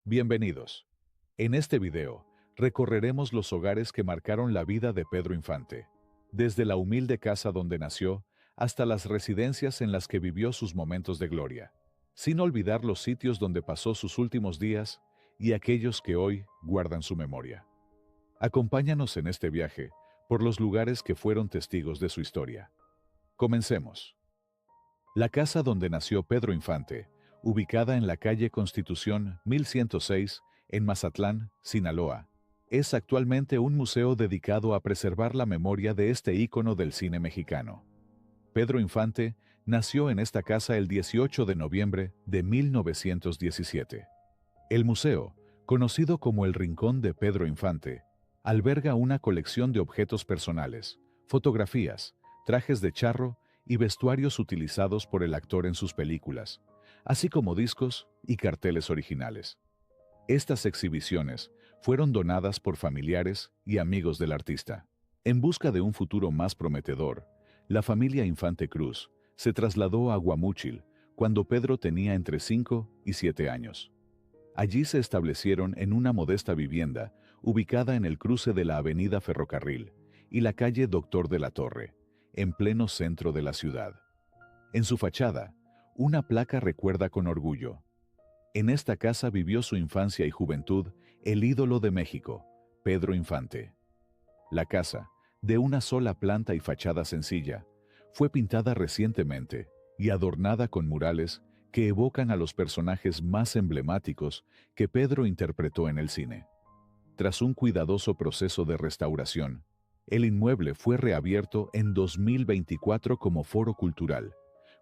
Bienvenidos. En este video, recorreremos los hogares que marcaron la vida de Pedro Infante, desde la humilde casa donde nació hasta las residencias en las que vivió sus momentos de gloria, sin olvidar los sitios donde pasó sus últimos días y aquellos que hoy guardan su memoria. Acompáñanos en este viaje por los lugares que fueron testigos de su historia. Comencemos. La casa donde nació Pedro Infante, ubicada en la calle Constitución 1106, en Mazatlán, Sinaloa, es actualmente un museo dedicado a preservar la memoria de este ícono del cine mexicano. Pedro Infante nació en esta casa el 18 de noviembre de 1917. El museo, conocido como el Rincón de Pedro Infante, alberga una colección de objetos personales, fotografías, trajes de charro y vestuarios utilizados por el actor en sus películas, así como discos y carteles originales. Estas exhibiciones fueron donadas por familiares y amigos del artista. En busca de un futuro más prometedor, la familia Infante Cruz se trasladó a Guamúchil cuando Pedro tenía entre 5 y 7 años. Allí se establecieron en una modesta vivienda ubicada en el cruce de la avenida Ferrocarril y la calle Doctor de la Torre, en pleno centro de la ciudad. En su fachada, una placa recuerda con orgullo: en esta casa vivió su infancia y juventud el ídolo de México, Pedro Infante. La casa, de una sola planta y fachada sencilla, fue pintada recientemente y adornada con murales que evocan a los personajes más emblemáticos que Pedro interpretó en el cine. Tras un cuidadoso proceso de restauración, el inmueble fue reabierto en 2024 como foro cultural,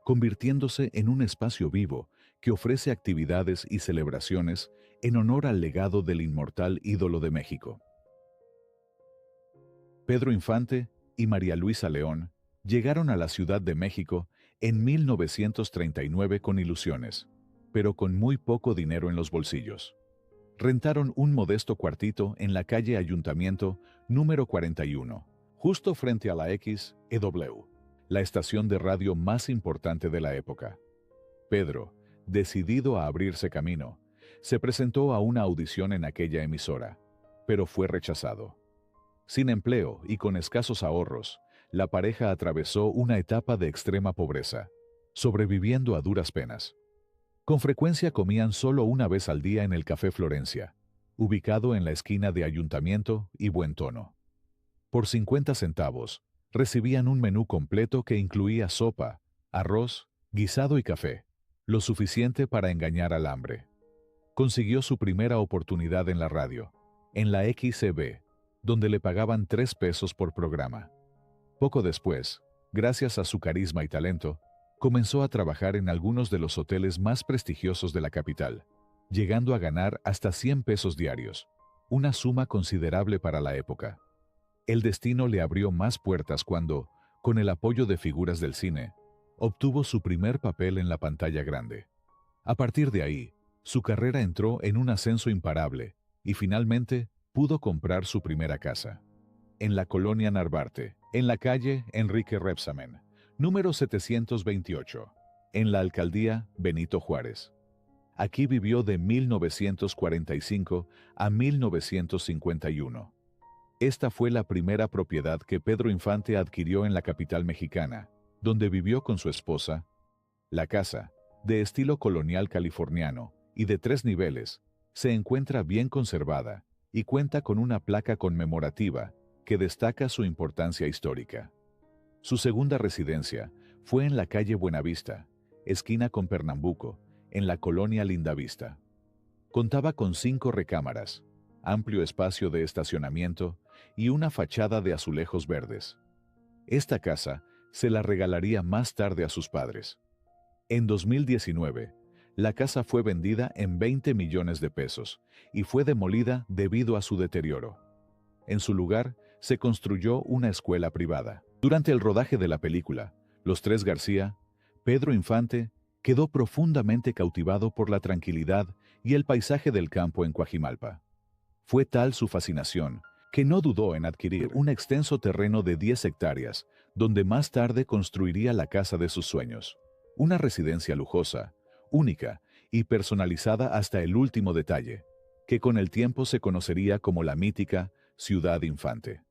convirtiéndose en un espacio vivo que ofrece actividades y celebraciones en honor al legado del inmortal ídolo de México. Pedro Infante y María Luisa León llegaron a la Ciudad de México en 1939 con ilusiones, pero con muy poco dinero en los bolsillos. Rentaron un modesto cuartito en la calle Ayuntamiento número 41, justo frente a la XEW, la estación de radio más importante de la época. Pedro, decidido a abrirse camino, se presentó a una audición en aquella emisora, pero fue rechazado. Sin empleo y con escasos ahorros, la pareja atravesó una etapa de extrema pobreza, sobreviviendo a duras penas. Con frecuencia comían solo una vez al día en el Café Florencia, ubicado en la esquina de Ayuntamiento y Buen Tono. Por 50 centavos, recibían un menú completo que incluía sopa, arroz, guisado y café, lo suficiente para engañar al hambre. Consiguió su primera oportunidad en la radio, en la XCB, donde le pagaban 3 pesos por programa. Poco después, gracias a su carisma y talento, comenzó a trabajar en algunos de los hoteles más prestigiosos de la capital, llegando a ganar hasta 100 pesos diarios, una suma considerable para la época. El destino le abrió más puertas cuando, con el apoyo de figuras del cine, obtuvo su primer papel en la pantalla grande. A partir de ahí, su carrera entró en un ascenso imparable y finalmente pudo comprar su primera casa. En la colonia Narvarte, en la calle Enrique Rebsamen, número 728, en la alcaldía Benito Juárez. Aquí vivió de 1945 a 1951. Esta fue la primera propiedad que Pedro Infante adquirió en la capital mexicana, donde vivió con su esposa. La casa, de estilo colonial californiano y de 3 niveles, se encuentra bien conservada y cuenta con una placa conmemorativa que destaca su importancia histórica. Su segunda residencia fue en la calle Buenavista, esquina con Pernambuco, en la colonia Lindavista. Contaba con 5 recámaras, amplio espacio de estacionamiento y una fachada de azulejos verdes. Esta casa se la regalaría más tarde a sus padres. En 2019, la casa fue vendida en 20 millones de pesos y fue demolida debido a su deterioro. En su lugar, se construyó una escuela privada. Durante el rodaje de la película, Los Tres García, Pedro Infante quedó profundamente cautivado por la tranquilidad y el paisaje del campo en Coajimalpa. Fue tal su fascinación que no dudó en adquirir un extenso terreno de 10 hectáreas, donde más tarde construiría la casa de sus sueños. Una residencia lujosa, única y personalizada hasta el último detalle, que con el tiempo se conocería como la mítica Ciudad Infante.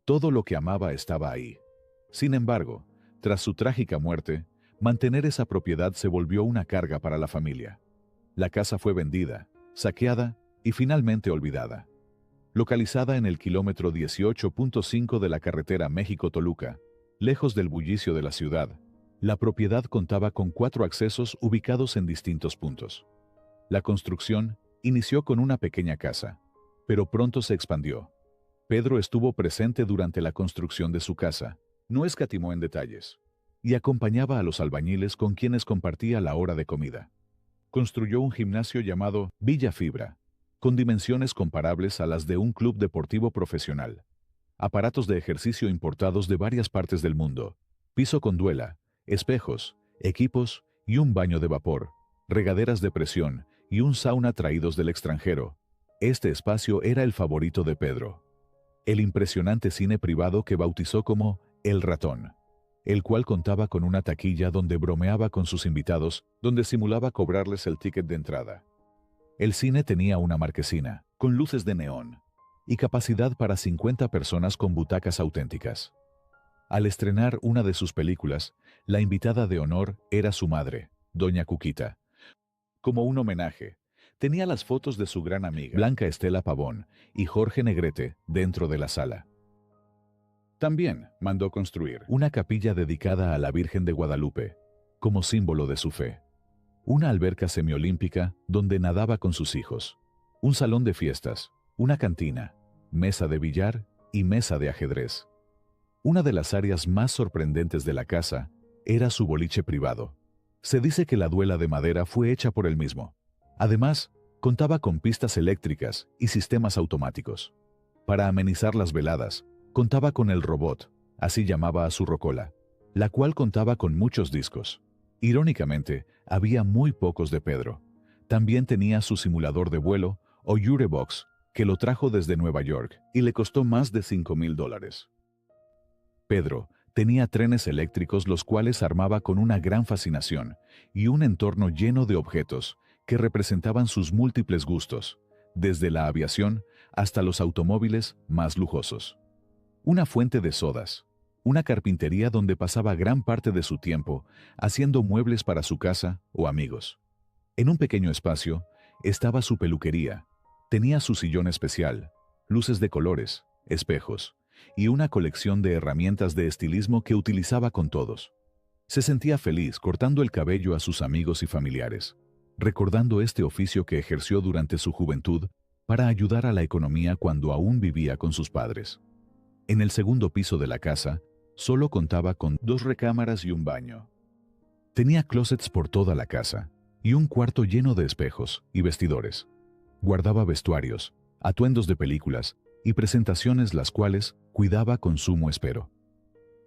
Todo lo que amaba estaba ahí. Sin embargo, tras su trágica muerte, mantener esa propiedad se volvió una carga para la familia. La casa fue vendida, saqueada y finalmente olvidada. Localizada en el kilómetro 18.5 de la carretera México-Toluca, lejos del bullicio de la ciudad, la propiedad contaba con 4 accesos ubicados en distintos puntos. La construcción inició con una pequeña casa, pero pronto se expandió. Pedro estuvo presente durante la construcción de su casa, no escatimó en detalles, y acompañaba a los albañiles con quienes compartía la hora de comida. Construyó un gimnasio llamado Villa Fibra, con dimensiones comparables a las de un club deportivo profesional, aparatos de ejercicio importados de varias partes del mundo, piso con duela, espejos, equipos y un baño de vapor, regaderas de presión y un sauna traídos del extranjero. Este espacio era el favorito de Pedro. El impresionante cine privado que bautizó como El Ratón, el cual contaba con una taquilla donde bromeaba con sus invitados, donde simulaba cobrarles el ticket de entrada. El cine tenía una marquesina, con luces de neón, y capacidad para 50 personas con butacas auténticas. Al estrenar una de sus películas, la invitada de honor era su madre, Doña Cuquita. Como un homenaje, tenía las fotos de su gran amiga, Blanca Estela Pavón, y Jorge Negrete dentro de la sala. También mandó construir una capilla dedicada a la Virgen de Guadalupe, como símbolo de su fe. Una alberca semiolímpica donde nadaba con sus hijos. Un salón de fiestas, una cantina, mesa de billar y mesa de ajedrez. Una de las áreas más sorprendentes de la casa era su boliche privado. Se dice que la duela de madera fue hecha por él mismo. Además, contaba con pistas eléctricas y sistemas automáticos. Para amenizar las veladas, contaba con el robot, así llamaba a su rocola, la cual contaba con muchos discos. Irónicamente, había muy pocos de Pedro. También tenía su simulador de vuelo, o Yurebox, que lo trajo desde Nueva York y le costó más de $5,000. Pedro tenía trenes eléctricos los cuales armaba con una gran fascinación y un entorno lleno de objetos que representaban sus múltiples gustos, desde la aviación hasta los automóviles más lujosos. Una fuente de sodas, una carpintería donde pasaba gran parte de su tiempo haciendo muebles para su casa o amigos. En un pequeño espacio estaba su peluquería, tenía su sillón especial, luces de colores, espejos, y una colección de herramientas de estilismo que utilizaba con todos. Se sentía feliz cortando el cabello a sus amigos y familiares, recordando este oficio que ejerció durante su juventud para ayudar a la economía cuando aún vivía con sus padres. En el segundo piso de la casa, solo contaba con 2 recámaras y un baño. Tenía closets por toda la casa y un cuarto lleno de espejos y vestidores. Guardaba vestuarios, atuendos de películas y presentaciones las cuales cuidaba con sumo esmero.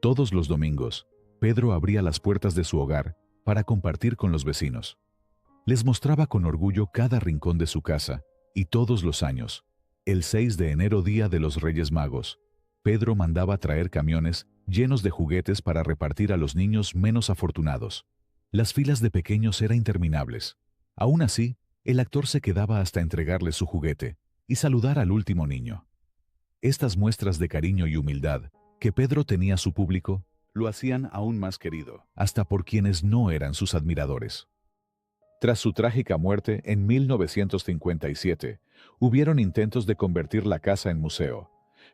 Todos los domingos, Pedro abría las puertas de su hogar para compartir con los vecinos. Les mostraba con orgullo cada rincón de su casa y todos los años, el 6 de enero, día de los Reyes Magos, Pedro mandaba traer camiones llenos de juguetes para repartir a los niños menos afortunados. Las filas de pequeños eran interminables. Aún así, el actor se quedaba hasta entregarle su juguete y saludar al último niño. Estas muestras de cariño y humildad que Pedro tenía a su público lo hacían aún más querido, hasta por quienes no eran sus admiradores. Tras su trágica muerte en 1957, hubieron intentos de convertir la casa en museo,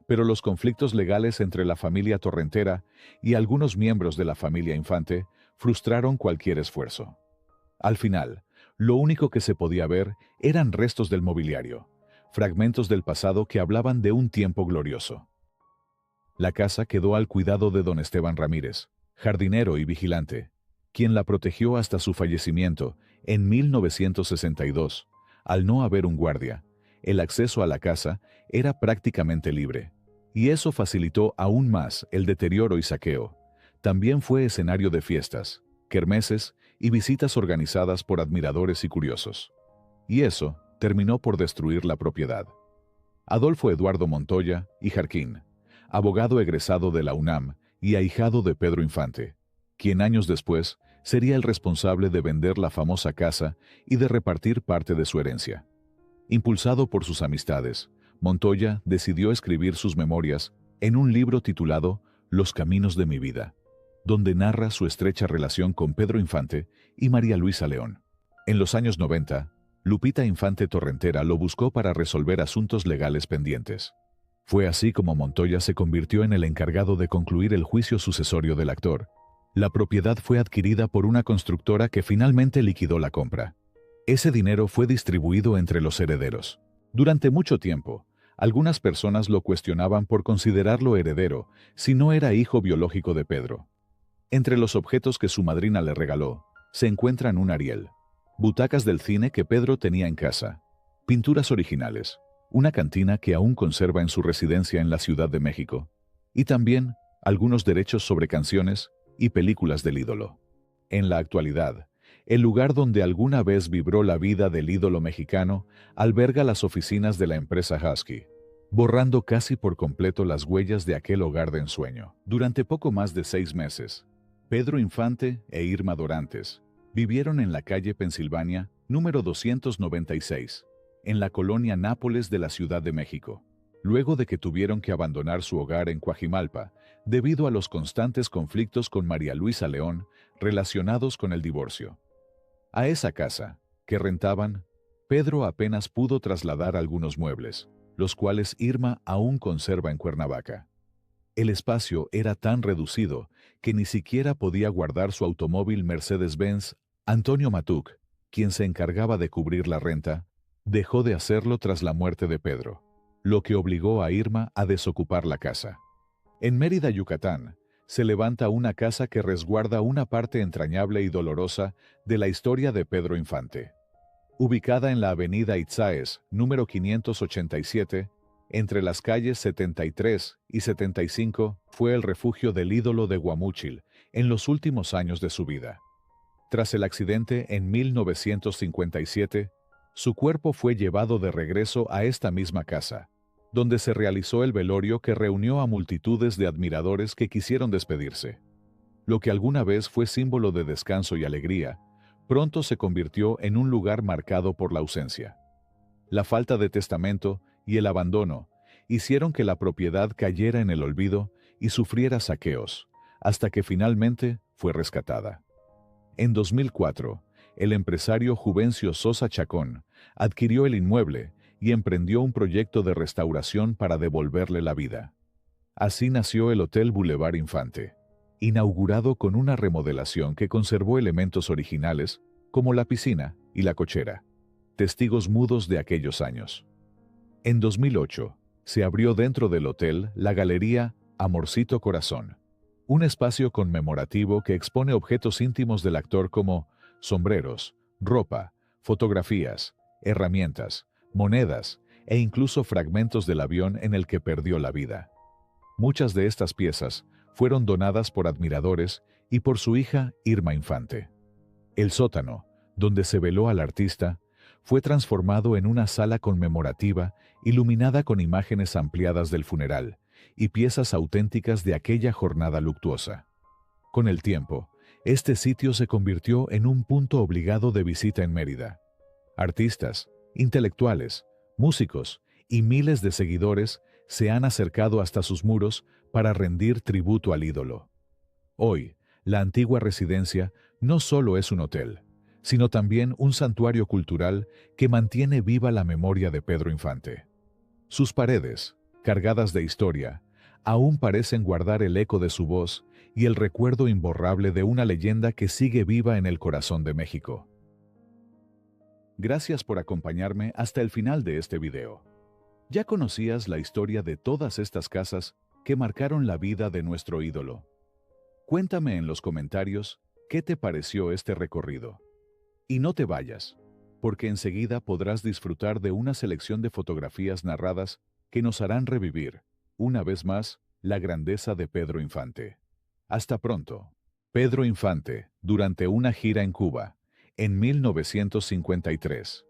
pero los conflictos legales entre la familia Torrentera y algunos miembros de la familia Infante frustraron cualquier esfuerzo. Al final, lo único que se podía ver eran restos del mobiliario, fragmentos del pasado que hablaban de un tiempo glorioso. La casa quedó al cuidado de don Esteban Ramírez, jardinero y vigilante, quien la protegió hasta su fallecimiento en 1962. Al no haber un guardia, el acceso a la casa era prácticamente libre, y eso facilitó aún más el deterioro y saqueo. También fue escenario de fiestas, kermeses y visitas organizadas por admiradores y curiosos. Y eso terminó por destruir la propiedad. Adolfo Eduardo Montoya y Jarquín, abogado egresado de la UNAM y ahijado de Pedro Infante, quien años después sería el responsable de vender la famosa casa y de repartir parte de su herencia. Impulsado por sus amistades, Montoya decidió escribir sus memorias en un libro titulado Los caminos de mi vida, donde narra su estrecha relación con Pedro Infante y María Luisa León. En los años 90, Lupita Infante Torrentera lo buscó para resolver asuntos legales pendientes. Fue así como Montoya se convirtió en el encargado de concluir el juicio sucesorio del actor. La propiedad fue adquirida por una constructora que finalmente liquidó la compra. Ese dinero fue distribuido entre los herederos. Durante mucho tiempo, algunas personas lo cuestionaban por considerarlo heredero si no era hijo biológico de Pedro. Entre los objetos que su madrina le regaló, se encuentran un Ariel, butacas del cine que Pedro tenía en casa, pinturas originales, una cantina que aún conserva en su residencia en la Ciudad de México, y también algunos derechos sobre canciones y películas del ídolo. En la actualidad, el lugar donde alguna vez vibró la vida del ídolo mexicano alberga las oficinas de la empresa Husky, borrando casi por completo las huellas de aquel hogar de ensueño. Durante poco más de 6 meses, Pedro Infante e Irma Dorantes vivieron en la calle Pensilvania, número 296, en la colonia Nápoles de la Ciudad de México, luego de que tuvieron que abandonar su hogar en Coajimalpa debido a los constantes conflictos con María Luisa León relacionados con el divorcio. A esa casa, que rentaban, Pedro apenas pudo trasladar algunos muebles, los cuales Irma aún conserva en Cuernavaca. El espacio era tan reducido que ni siquiera podía guardar su automóvil Mercedes-Benz. Antonio Matuc, quien se encargaba de cubrir la renta, dejó de hacerlo tras la muerte de Pedro, lo que obligó a Irma a desocupar la casa. En Mérida, Yucatán, se levanta una casa que resguarda una parte entrañable y dolorosa de la historia de Pedro Infante. Ubicada en la avenida Itzáes, número 587, entre las calles 73 y 75, fue el refugio del ídolo de Guamúchil en los últimos años de su vida. Tras el accidente en 1957, su cuerpo fue llevado de regreso a esta misma casa, donde se realizó el velorio que reunió a multitudes de admiradores que quisieron despedirse. Lo que alguna vez fue símbolo de descanso y alegría, pronto se convirtió en un lugar marcado por la ausencia. La falta de testamento y el abandono hicieron que la propiedad cayera en el olvido y sufriera saqueos, hasta que finalmente fue rescatada. En 2004, el empresario Juvencio Sosa Chacón adquirió el inmueble y emprendió un proyecto de restauración para devolverle la vida. Así nació el Hotel Boulevard Infante, inaugurado con una remodelación que conservó elementos originales como la piscina y la cochera, testigos mudos de aquellos años. En 2008, se abrió dentro del hotel la galería Amorcito Corazón, un espacio conmemorativo que expone objetos íntimos del actor como sombreros, ropa, fotografías, herramientas, monedas e incluso fragmentos del avión en el que perdió la vida. Muchas de estas piezas fueron donadas por admiradores y por su hija Irma Infante. El sótano, donde se veló al artista, fue transformado en una sala conmemorativa iluminada con imágenes ampliadas del funeral y piezas auténticas de aquella jornada luctuosa. Con el tiempo, este sitio se convirtió en un punto obligado de visita en Mérida. Artistas, intelectuales, músicos y miles de seguidores se han acercado hasta sus muros para rendir tributo al ídolo. Hoy, la antigua residencia no solo es un hotel, sino también un santuario cultural que mantiene viva la memoria de Pedro Infante. Sus paredes, cargadas de historia, aún parecen guardar el eco de su voz y el recuerdo imborrable de una leyenda que sigue viva en el corazón de México. Gracias por acompañarme hasta el final de este video. ¿Ya conocías la historia de todas estas casas que marcaron la vida de nuestro ídolo? Cuéntame en los comentarios qué te pareció este recorrido. Y no te vayas, porque enseguida podrás disfrutar de una selección de fotografías narradas que nos harán revivir, una vez más, la grandeza de Pedro Infante. Hasta pronto. Pedro Infante, durante una gira en Cuba, en 1953.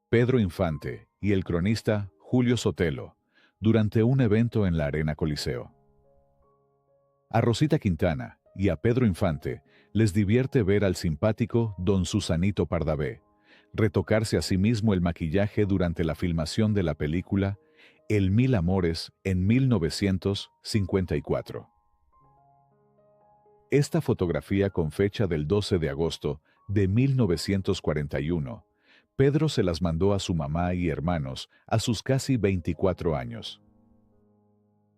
Pedro Infante y el cronista Julio Sotelo, durante un evento en la Arena Coliseo. A Rosita Quintana y a Pedro Infante les divierte ver al simpático don Susanito Pardavé, retocarse a sí mismo el maquillaje durante la filmación de la película El Mil Amores en 1954. Esta fotografía con fecha del 12 de agosto de 1941, Pedro se las mandó a su mamá y hermanos a sus casi 24 años.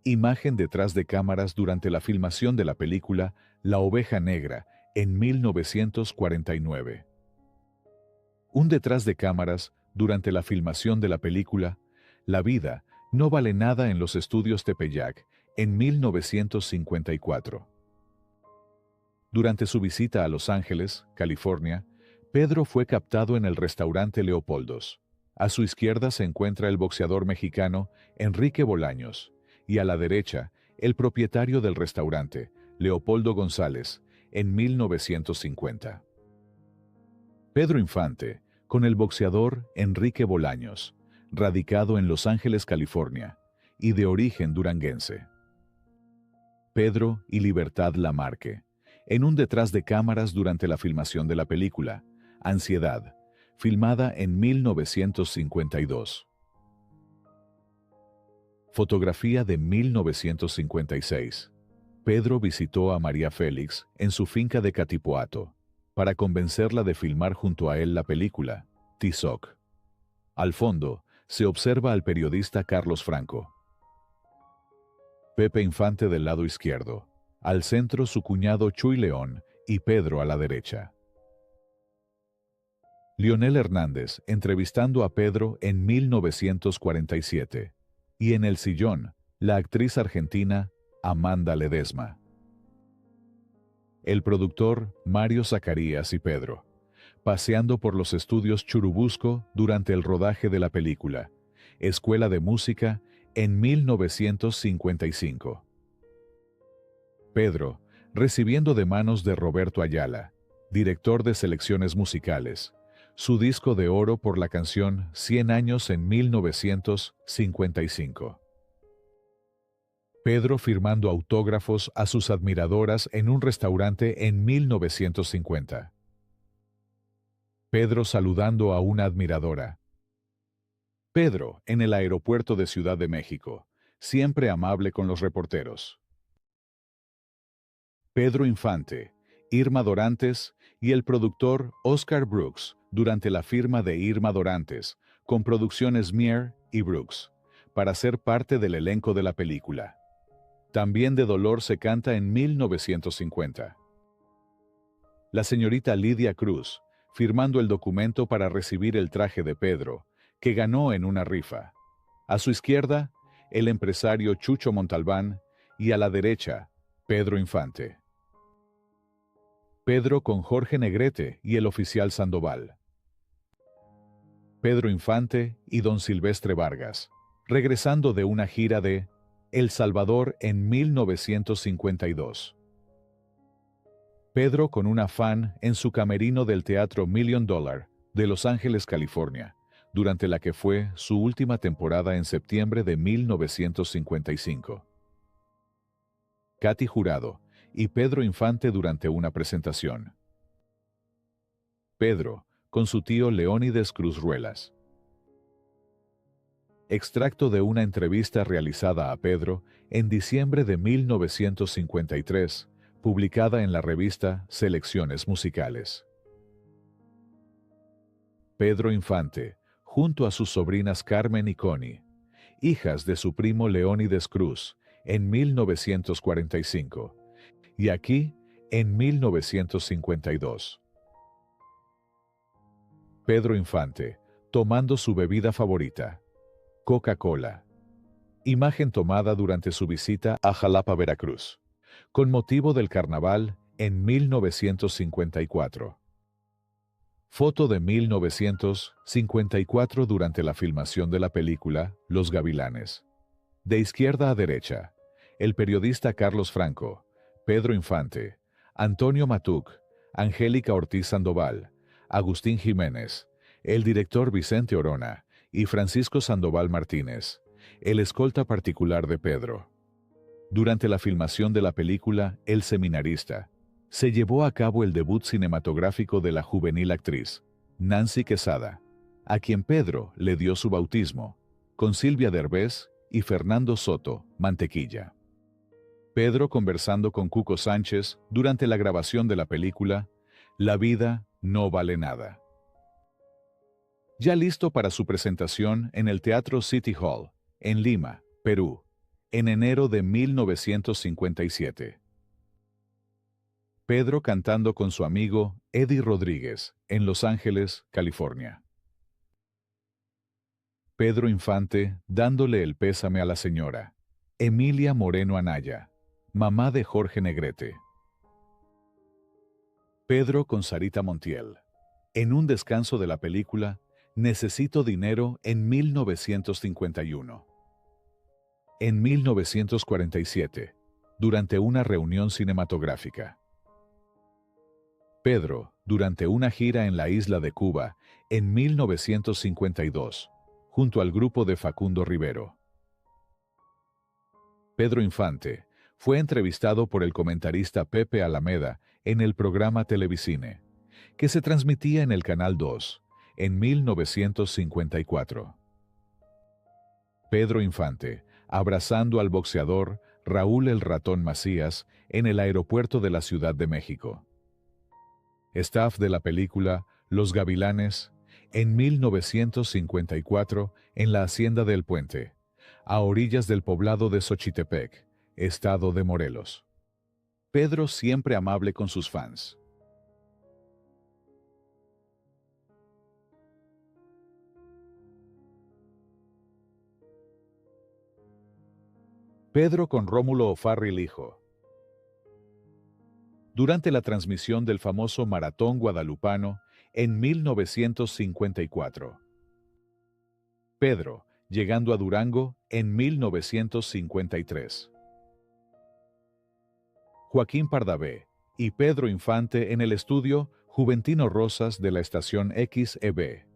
Imagen detrás de cámaras durante la filmación de la película La Oveja Negra en 1949. Un detrás de cámaras durante la filmación de la película La vida no vale nada en los estudios Tepeyac en 1954. Durante su visita a Los Ángeles, California, Pedro fue captado en el restaurante Leopoldos. A su izquierda se encuentra el boxeador mexicano Enrique Bolaños, y a la derecha, el propietario del restaurante, Leopoldo González, en 1950. Pedro Infante, con el boxeador Enrique Bolaños, radicado en Los Ángeles, California, y de origen duranguense. Pedro y Libertad Lamarque, en un detrás de cámaras durante la filmación de la película Ansiedad, filmada en 1952. Fotografía de 1956. Pedro visitó a María Félix en su finca de Catipoato para convencerla de filmar junto a él la película Tizoc. Al fondo se observa al periodista Carlos Franco. Pepe Infante del lado izquierdo, al centro su cuñado Chuy León y Pedro a la derecha. Leonel Hernández entrevistando a Pedro en 1947. Y en el sillón, la actriz argentina Amanda Ledesma. El productor Mario Zacarías y Pedro, paseando por los estudios Churubusco durante el rodaje de la película Escuela de Música en 1955. Pedro, recibiendo de manos de Roberto Ayala, director de selecciones musicales, su disco de oro por la canción 100 años en 1955. Pedro firmando autógrafos a sus admiradoras en un restaurante en 1950. Pedro saludando a una admiradora. Pedro en el aeropuerto de Ciudad de México, siempre amable con los reporteros. Pedro Infante, Irma Dorantes y el productor Oscar Brooks durante la firma de Irma Dorantes, con producciones Mier y Brooks, para ser parte del elenco de la película. También de Dolor se canta en 1950. La señorita Lidia Cruz, firmando el documento para recibir el traje de Pedro, que ganó en una rifa. A su izquierda, el empresario Chucho Montalbán y a la derecha, Pedro Infante. Pedro con Jorge Negrete y el oficial Sandoval. Pedro Infante y don Silvestre Vargas, regresando de una gira de El Salvador en 1952. Pedro con una fan en su camerino del Teatro Million Dollar de Los Ángeles, California, durante la que fue su última temporada en septiembre de 1955. Katy Jurado y Pedro Infante durante una presentación. Pedro, con su tío Leónides Cruz Ruelas. Extracto de una entrevista realizada a Pedro en diciembre de 1953, publicada en la revista Selecciones Musicales. Pedro Infante, junto a sus sobrinas Carmen y Connie, hijas de su primo Leónides Cruz, en 1945, y aquí en 1952. Pedro Infante, tomando su bebida favorita, Coca-Cola. Imagen tomada durante su visita a Jalapa, Veracruz, con motivo del carnaval en 1954. Foto de 1954 durante la filmación de la película Los Gavilanes. De izquierda a derecha, el periodista Carlos Franco, Pedro Infante, Antonio Matuc, Angélica Ortiz Sandoval, Agustín Jiménez, el director Vicente Orona y Francisco Sandoval Martínez, el escolta particular de Pedro. Durante la filmación de la película El Seminarista, se llevó a cabo el debut cinematográfico de la juvenil actriz, Nancy Quesada, a quien Pedro le dio su bautismo, con Silvia Derbez y Fernando Soto, Mantequilla. Pedro conversando con Cuco Sánchez durante la grabación de la película La vida no vale nada. Ya listo para su presentación en el Teatro City Hall, en Lima, Perú, en enero de 1957. Pedro cantando con su amigo Eddie Rodríguez, en Los Ángeles, California. Pedro Infante dándole el pésame a la señora Emilia Moreno Anaya, mamá de Jorge Negrete. Pedro con Sarita Montiel, en un descanso de la película Necesito dinero en 1951. En 1947, durante una reunión cinematográfica. Pedro, durante una gira en la isla de Cuba, en 1952, junto al grupo de Facundo Rivero. Pedro Infante fue entrevistado por el comentarista Pepe Alameda en el programa Televicine, que se transmitía en el Canal 2, en 1954. Pedro Infante, abrazando al boxeador Raúl el Ratón Macías en el aeropuerto de la Ciudad de México. Staff de la película Los Gavilanes, en 1954, en la Hacienda del Puente, a orillas del poblado de Xochitepec, estado de Morelos. Pedro siempre amable con sus fans. Pedro con Rómulo O'Farrill hijo. Durante la transmisión del famoso Maratón Guadalupano en 1954. Pedro, llegando a Durango en 1953. Joaquín Pardavé y Pedro Infante en el estudio Juventino Rosas de la estación XEB.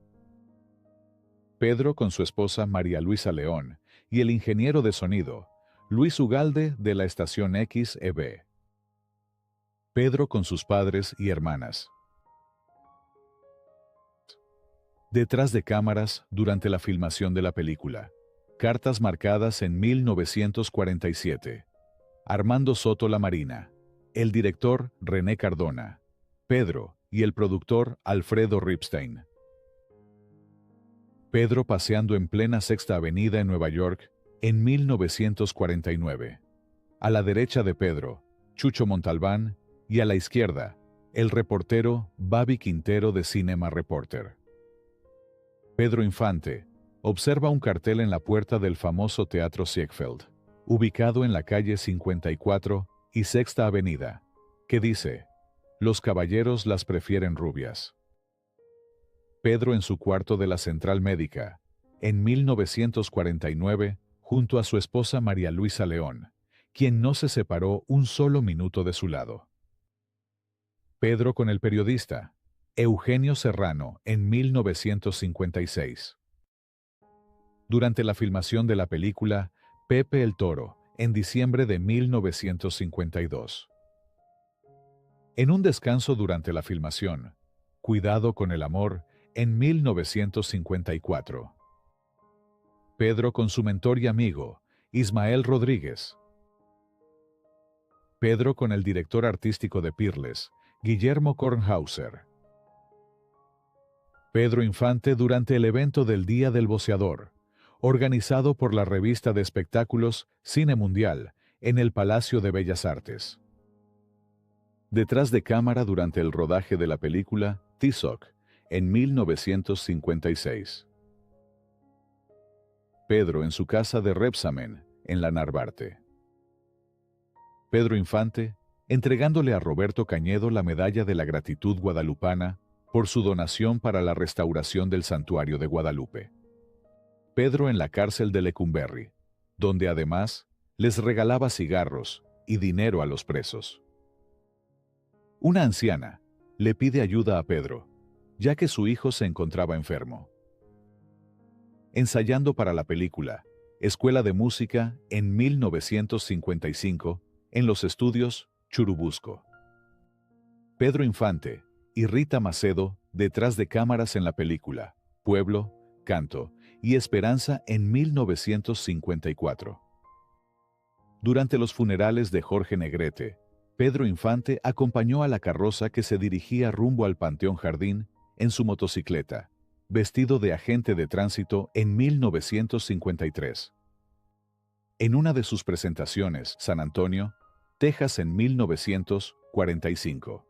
Pedro con su esposa María Luisa León y el ingeniero de sonido, Luis Ugalde de la estación XEB. Pedro con sus padres y hermanas. Detrás de cámaras durante la filmación de la película. Cartas marcadas en 1947. Armando Soto La Marina. El director René Cardona. Pedro y el productor Alfredo Ripstein. Pedro paseando en plena Sexta Avenida en Nueva York en 1949. A la derecha de Pedro, Chucho Montalbán, y a la izquierda, el reportero Babi Quintero de Cinema Reporter. Pedro Infante observa un cartel en la puerta del famoso Teatro Ziegfeld, ubicado en la calle 54 y Sexta Avenida, que dice: "Los caballeros las prefieren rubias". Pedro en su cuarto de la Central Médica, en 1949, junto a su esposa María Luisa León, quien no se separó un solo minuto de su lado. Pedro con el periodista Eugenio Serrano en 1956. Durante la filmación de la película Pepe el Toro en diciembre de 1952. En un descanso durante la filmación, Cuidado con el amor en 1954. Pedro con su mentor y amigo Ismael Rodríguez. Pedro con el director artístico de Peerless, Guillermo Kornhauser. Pedro Infante durante el evento del Día del Boxeador, organizado por la revista de espectáculos Cine Mundial en el Palacio de Bellas Artes. Detrás de cámara durante el rodaje de la película Tizoc en 1956. Pedro en su casa de Rebsamen, en la Narvarte. Pedro Infante entregándole a Roberto Cañedo la medalla de la gratitud guadalupana por su donación para la restauración del santuario de Guadalupe. Pedro en la cárcel de Lecumberri, donde además les regalaba cigarros y dinero a los presos. Una anciana le pide ayuda a Pedro, ya que su hijo se encontraba enfermo. Ensayando para la película Escuela de Música en 1955 en los estudios Churubusco. Pedro Infante y Rita Macedo detrás de cámaras en la película Pueblo, Canto y Esperanza en 1954. Durante los funerales de Jorge Negrete, Pedro Infante acompañó a la carroza que se dirigía rumbo al Panteón Jardín en su motocicleta, vestido de agente de tránsito en 1953. En una de sus presentaciones, San Antonio, Texas en 1945.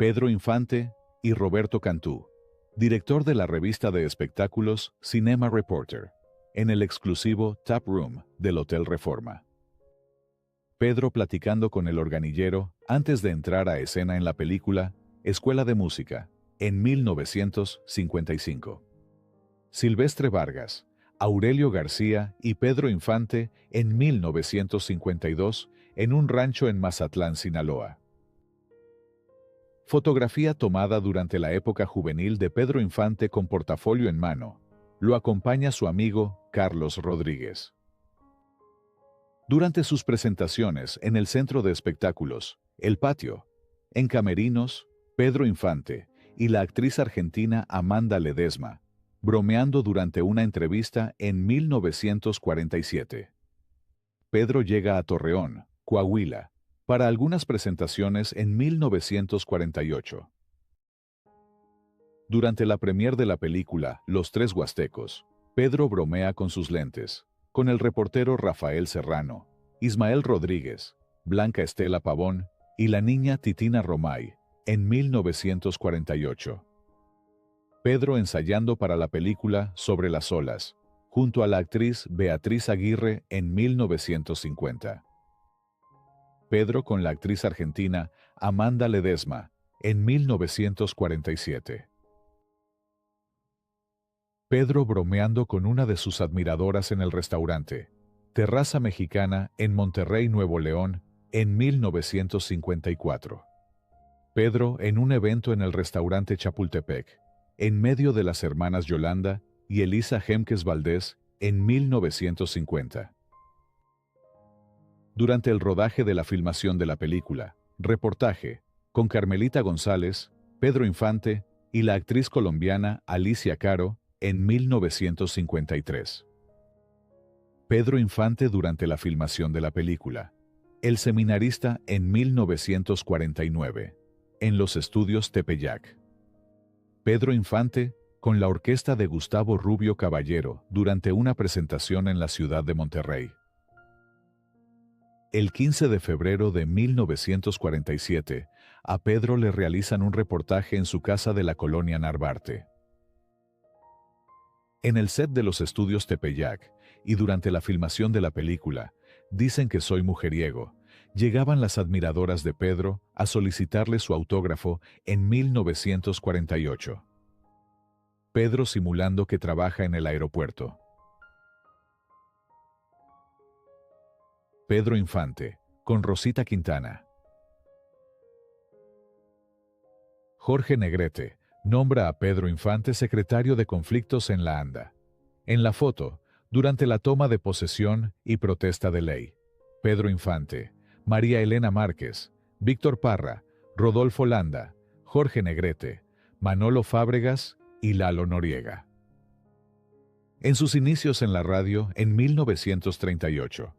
Pedro Infante y Roberto Cantú, director de la revista de espectáculos Cinema Reporter, en el exclusivo Tap Room del Hotel Reforma. Pedro platicando con el organillero antes de entrar a escena en la película Escuela de Música, en 1955. Silvestre Vargas, Aurelio García y Pedro Infante en 1952 en un rancho en Mazatlán, Sinaloa. Fotografía tomada durante la época juvenil de Pedro Infante con portafolio en mano. Lo acompaña su amigo Carlos Rodríguez. Durante sus presentaciones en el Centro de Espectáculos, El Patio, en camerinos, Pedro Infante y la actriz argentina Amanda Ledesma, bromeando durante una entrevista en 1947. Pedro llega a Torreón, Coahuila, para algunas presentaciones en 1948. Durante la premier de la película Los Tres Huastecos, Pedro bromea con sus lentes, con el reportero Rafael Serrano, Ismael Rodríguez, Blanca Estela Pavón y la niña Titina Romay, en 1948. Pedro ensayando para la película Sobre las olas, junto a la actriz Beatriz Aguirre en 1950. Pedro con la actriz argentina Amanda Ledesma, en 1947. Pedro bromeando con una de sus admiradoras en el restaurante Terraza Mexicana en Monterrey, Nuevo León, en 1954. Pedro en un evento en el restaurante Chapultepec, en medio de las hermanas Yolanda y Elisa Gemques Valdés, en 1950. Durante el rodaje de la filmación de la película, Reportaje, con Carmelita González, Pedro Infante y la actriz colombiana Alicia Caro, en 1953. Pedro Infante durante la filmación de la película El seminarista en 1949, en los estudios Tepeyac. Pedro Infante con la orquesta de Gustavo Rubio Caballero durante una presentación en la ciudad de Monterrey. El 15 de febrero de 1947, a Pedro le realizan un reportaje en su casa de la colonia Narvarte. En el set de los estudios Tepeyac y durante la filmación de la película, Dicen que soy mujeriego, llegaban las admiradoras de Pedro a solicitarle su autógrafo en 1948. Pedro simulando que trabaja en el aeropuerto. Pedro Infante, con Rosita Quintana. Jorge Negrete nombra a Pedro Infante secretario de Conflictos en la ANDA. En la foto, durante la toma de posesión y protesta de ley, Pedro Infante, María Elena Márquez, Víctor Parra, Rodolfo Landa, Jorge Negrete, Manolo Fábregas y Lalo Noriega. En sus inicios en la radio, en 1938,